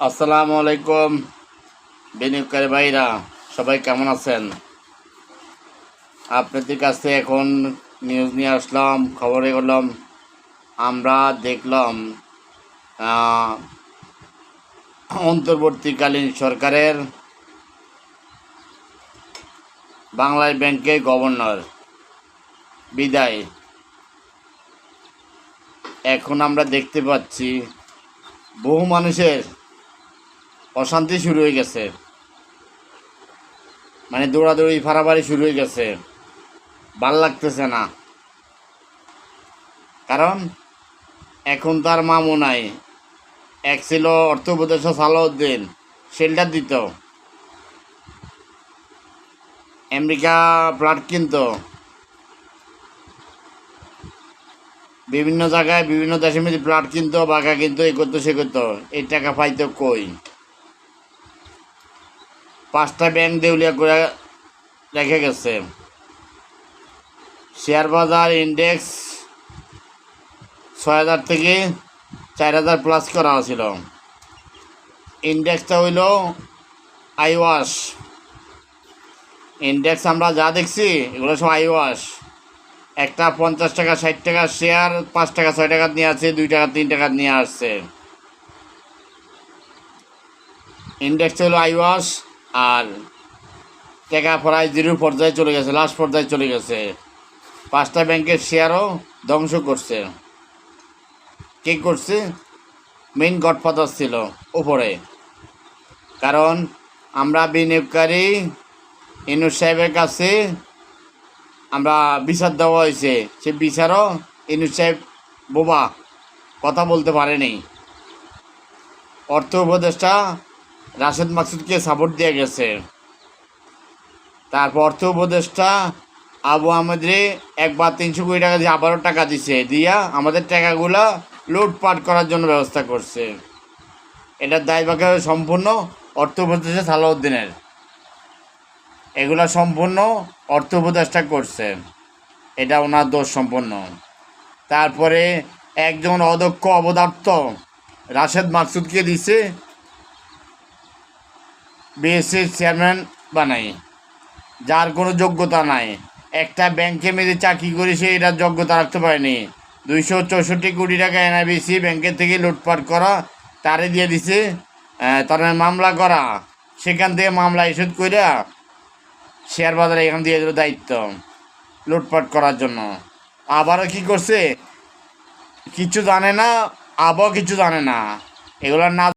আসসালামু আলাইকুম বিনিয়োগকারী ভাইরা, সবাই কেমন আছেন? আপনাদের কাছে এখন নিউজ নিয়ে আসলাম, খবরে গেলাম। আমরা দেখলাম অন্তর্বর্তীকালীন সরকারের বাংলাদেশ ব্যাংকের গভর্নর বিদায়। এখন আমরা দেখতে পাচ্ছি বহু মানুষের অশান্তি শুরু হয়ে গেছে, মানে দৌড়াদৌড়ি ফাড়াফাড়ি শুরু হয়ে গেছে। ভাল লাগতেছে না, কারণ এখন তার মামু নাই। এক ছিল অর্থ উপদেষ্টা সালাউদ্দিন, শেল্টার দিত, আমেরিকা প্লট কিনত, বিভিন্ন জায়গায় বিভিন্ন দেশের মধ্যে প্লট কিনত, বাঘা কিনত, এ করতো সে করতো। এই টাকা পাইতো কই? 5টা ব্যাংক দেউলিয়া করে রেখে গেছে। শেয়ার বাজার ইন্ডেক্স 6000 থেকে 4000 প্লাস করা হয়েছিল। ইন্ডেক্সটা হইল আইওয়াশ ইন্ডেক্স। আমরা যা দেখছি এগুলো সব আইওয়াশ। একটা 50 টাকা 60 টাকা শেয়ার 5 টাকা 6 টাকা নিয়ে আসছে, 2 টাকা 3 টাকা নিয়ে আসছে। ইন্ডেক্স হলো আইওয়াশ, আর টাকা প্রায় জিরোর পর্যায়ে চলে গেছে, লাস্ট পর্যায়ে চলে গেছে। 5টা ব্যাংকের শেয়ারও ধ্বংস করছে। কে করছে? মেইন গডফাদার ছিল উপরে। কারণ আমরা বিনিয়োগকারী ইউনূস সাহেবের কাছে আমরা বিচার দেওয়া হয়েছে, সে বিচারও ইউনূস সাহেব বোবা, কথা বলতে পারেনি। অর্থ উপদেষ্টা রাশেদ মাকসুদকে সাপোর্ট দিয়ে গেছে। তারপর অর্থ উপদেষ্টা আবু আহমেদরে একবার 300 কোটি টাকা দিয়ে আবারও টাকা দিছে, দিয়া আমাদের টাকাগুলা লুটপাট করার জন্য ব্যবস্থা করছে। এটার দায়ভাগ সম্পূর্ণ অর্থ উপদেষ্টা সালাউদ্দিনের। এগুলা সম্পূর্ণ অর্থ উপদেষ্টা করছে, এটা ওনার দোষ সম্পন্ন। তারপরে একজন অদক্ষ অবদার্থ রাশেদ মাকসুদকে দিছে বিএসসির চেয়ারম্যান বানাই, যার কোনো যোগ্যতা নাই। একটা ব্যাংকে মেয়েদের চাকরি করে সে এটার যোগ্যতা রাখতে পারেনি। 264 কোটি টাকা এনআইবিসি ব্যাংকের থেকে লুটপাট করা, তারে দিয়ে দিছে। তার মামলা করা, সেখান থেকে মামলা ইস্যুট কইরা শেয়ার বাজারে এখান দিয়ে দিল দায়িত্ব লুটপাট করার জন্য। আবারও কি করছে? কিছু জানে না, আবারও কিছু জানে না। এগুলো না